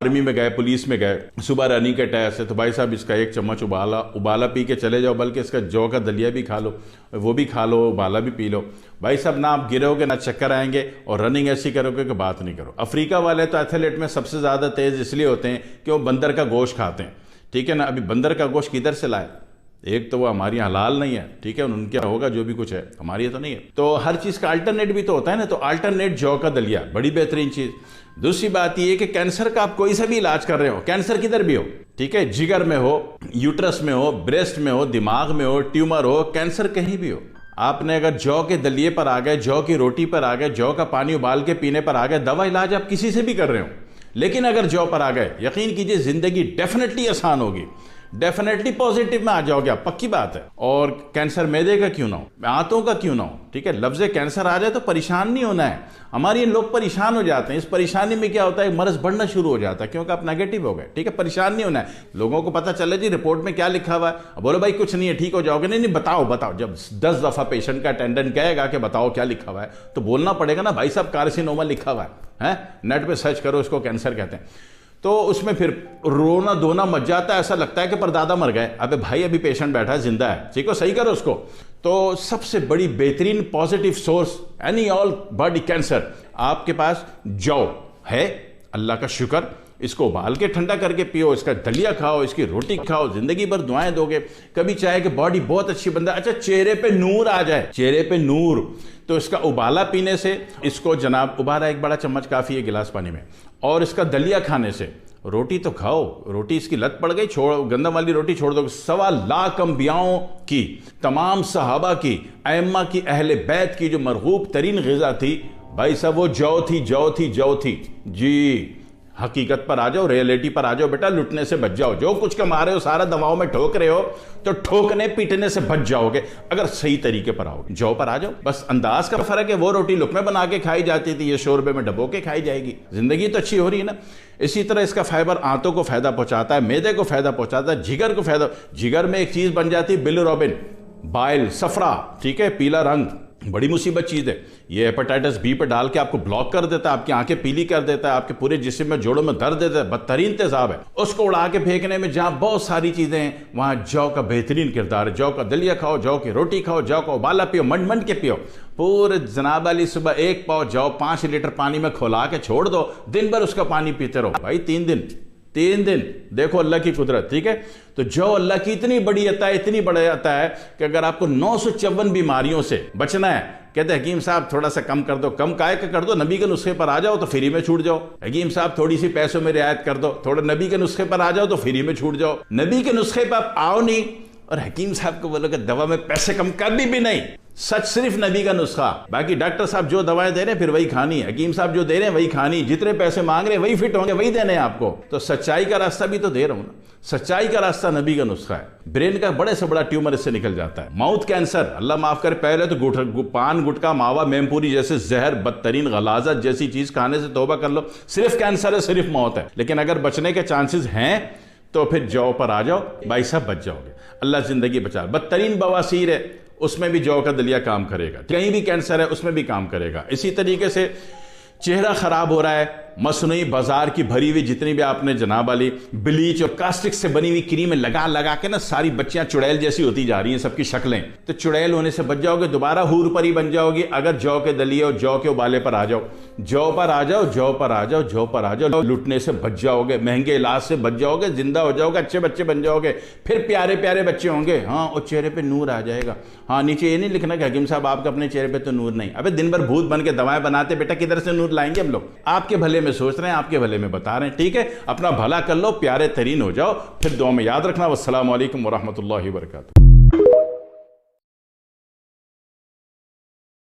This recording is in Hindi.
आर्मी में गए, पुलिस में गए, सुबह रनिंग के टायर से, तो भाई साहब इसका 1 चम्मच उबाला पी के चले जाओ, बल्कि इसका जौ का दलिया भी खा लो, वो भी खा लो, उबाला भी पी लो। भाई साहब ना आप गिरोगे ना चक्कर आएंगे, और रनिंग ऐसी करोगे कि बात नहीं करो। अफ्रीका वाले तो एथलीट में सबसे ज़्यादा तेज़ इसलिए होते हैं कि वो बंदर का गोश्त खाते हैं, ठीक है ना। अभी बंदर का गोश्त किधर से लाए? एक तो वो हमारी हलाल नहीं है, ठीक है, उनके होगा जो भी कुछ है, हमारी तो नहीं है। तो हर चीज़ का अल्टरनेट भी तो होता है ना, तो अल्टरनेट जौ का दलिया बड़ी बेहतरीन चीज़। दूसरी बात ये कि कैंसर का आप कोई सा भी इलाज कर रहे हो, कैंसर किधर भी हो, ठीक है, जिगर में हो, यूट्रस में हो, ब्रेस्ट में हो, दिमाग में हो, ट्यूमर हो, कैंसर कहीं भी हो, आपने अगर जौ के दलिए पर आ गए, जौ की रोटी पर आ गए, जौ का पानी उबाल के पीने पर आ गए, दवा इलाज आप किसी से भी कर रहे हो, लेकिन अगर जौ पर आ गए, यकीन कीजिए जिंदगी डेफिनेटली आसान होगी, डेफिनेटली पॉजिटिव में आ जाओगे आप, पक्की बात है। और कैंसर मैदे का क्यों ना हो, आंतों का क्यों ना हो, ठीक है, लफ्ज़ कैंसर आ जाए तो परेशान नहीं होना है। हमारे ये लोग परेशान हो जाते हैं, इस परेशानी में क्या होता है, मर्ज बढ़ना शुरू हो जाता है, क्योंकि आप नेगेटिव हो गए, ठीक है। परेशान नहीं होना है, लोगों को पता चले जी रिपोर्ट में क्या लिखा हुआ है, बोलो भाई कुछ नहीं है, ठीक हो जाओगे, नहीं बताओ। जब 10 दफ़ा पेशेंट का अटेंडेंट कहेगा कि बताओ क्या लिखा हुआ है, तो बोलना पड़ेगा ना, भाई साहब कार्सिनोमा लिखा हुआ है, नेट पे सर्च करो, इसको कैंसर कहते हैं। तो उसमें फिर रोना धोना मच जाता है, ऐसा लगता है कि परदादा मर गए। अबे भाई अभी पेशेंट बैठा है, जिंदा है, ठीक हो, सही करो उसको। तो सबसे बड़ी बेहतरीन positive source any all body cancer आपके पास जौ है, अल्लाह का शुक्र। इसको उबाल के ठंडा करके पियो, इसका दलिया खाओ, इसकी रोटी खाओ, जिंदगी भर दुआएं दोगे। कभी चाहे कि बॉडी बहुत अच्छी बंदा, अच्छा चेहरे पे नूर आ जाए, चेहरे पे नूर, तो इसका उबाला पीने से, इसको जनाब उबाला 1 बड़ा चम्मच काफ़ी है गिलास पानी में, और इसका दलिया खाने से, रोटी तो खाओ, रोटी इसकी लत पड़ गई, छोड़, गंदम वाली रोटी छोड़ दो। 1.25 लाख अंबियाओं की, तमाम सहाबा की, अइम्मा की, अहले बैत की जो मरगूब तरीन ग़िज़ा थी, भाई साहब वो जौ थी जी। हकीकत पर आ जाओ, रियलिटी पर आ जाओ बेटा, लुटने से बच जाओ। जो कुछ कमा रहे हो सारा दवाओं में ठोक रहे हो, तो ठोकने पीटने से बच जाओगे अगर सही तरीके पर आओगे। जौ पर आ जाओ, बस अंदाज का फर्क है, वो रोटी लुकमे बना के खाई जाती थी, ये शोरबे में डबो के खाई जाएगी। जिंदगी तो अच्छी हो रही है ना। इसी तरह इसका फाइबर आंतों को फायदा पहुंचाता है, मैदे को फायदा पहुंचाता है, जिगर को फायदा, जिगर में एक चीज बन जाती है बिलिरुबिन, बाइल, सफरा, ठीक है, पीला रंग, बड़ी मुसीबत चीज़ है। ये हेपेटाइटिस बी पे डाल के आपको ब्लॉक कर देता है, आपकी आंखें पीली कर देता है, आपके पूरे जिस्म में, जोड़ों में दर्द देता है, बदतरीन तेजाब है। उसको उड़ा के फेंकने में जहाँ बहुत सारी चीज़ें हैं, वहाँ जौ का बेहतरीन किरदार है। जौ का दलिया खाओ, जौ की रोटी खाओ, जौ का उबाला पियो, मंड के पियो। पूरे जनाब वाली सुबह 1 पाव जौ 5 लीटर पानी में खोला के छोड़ दो, दिन भर उसका पानी पीते रहो भाई, 3 दिन देखो अल्लाह की कुदरत, ठीक है। तो जौ अल्लाह की इतनी बड़ी अता है, इतनी बड़ी अता है कि अगर आपको 954 बीमारियों से बचना है, कहते हैं हकीम साहब थोड़ा सा कम कर दो, कम काय का कर दो, नबी के नुस्खे पर आ जाओ तो फ्री में छूट जाओ। हकीम साहब थोड़ी सी पैसों में रियायत कर दो, थोड़ा नबी के नुस्खे पर आ जाओ तो फ्री में छूट जाओ। नबी के नुस्खे पर आप आओ नहीं और हकीम साहब को बोलोगे दवा में पैसे कम करनी भी नहीं। सच सिर्फ नबी का नुस्खा, बाकी डॉक्टर साहब जो दवाएं दे रहे हैं फिर वही खानी है, हकीम साहब जो दे रहे हैं वही खानी, जितने पैसे मांग रहे हैं वही फिट होंगे, वही देने हैं आपको। तो सच्चाई का रास्ता भी तो दे रहा हूं ना, सच्चाई का रास्ता नबी का नुस्खा है। ब्रेन का बड़े से बड़ा ट्यूमर इससे निकल जाता है। माउथ कैंसर अल्लाह माफ करे, पहले तो पान गुटका मावा मेमपूरी जैसे जहर बदतरीन गलाजत जैसी चीज खाने से तौबा कर लो। सिर्फ कैंसर है, सिर्फ मौत है, लेकिन अगर बचने के चांसेस हैं तो फिर जौ पर आ जाओ भाई साहब, बच जाओगे, अल्लाह जिंदगी बचा। बदतरीन बवासीर है, उसमें भी जौ का दलिया काम करेगा। कहीं भी कैंसर है उसमें भी काम करेगा। इसी तरीके से चेहरा खराब हो रहा है, मसनूई बाजार की भरी हुई जितनी भी आपने जनाब वाली ब्लीच और कास्टिक से बनी हुई क्रीम लगा के ना सारी बच्चियां चुड़ैल जैसी होती जा रही हैं, सबकी शक्लें, तो चुड़ैल होने से बच जाओगे, दोबारा हूर पर ही बन जाओगे अगर जौ के दलिए और जौ के उबाले पर आ जाओ। जौ पर आ जाओ, लुटने से बच जाओगे, महंगे इलाज से बच जाओगे, जिंदा हो जाओगे, अच्छे बच्चे बन जाओगे, फिर प्यारे प्यारे बच्चे होंगे। हाँ, और चेहरे पे नूर आ जाएगा। हाँ, नीचे ये नहीं लिखना कि हकीम साहब आपके अपने चेहरे पे तो नूर नहीं। अबे दिन भर भूत बन के दवाएं बनाते, बेटा किधर से नूर लाएंगे हम लोग? आपके भले में सोच रहे हैं, आपके भले में बता रहे हैं, ठीक है। अपना भला कर लो, प्यारे तरीन हो जाओ, फिर दुआ में याद रखना। वस्सलामु अलैकुम वरहमतुल्लाहि वबरकातुहू।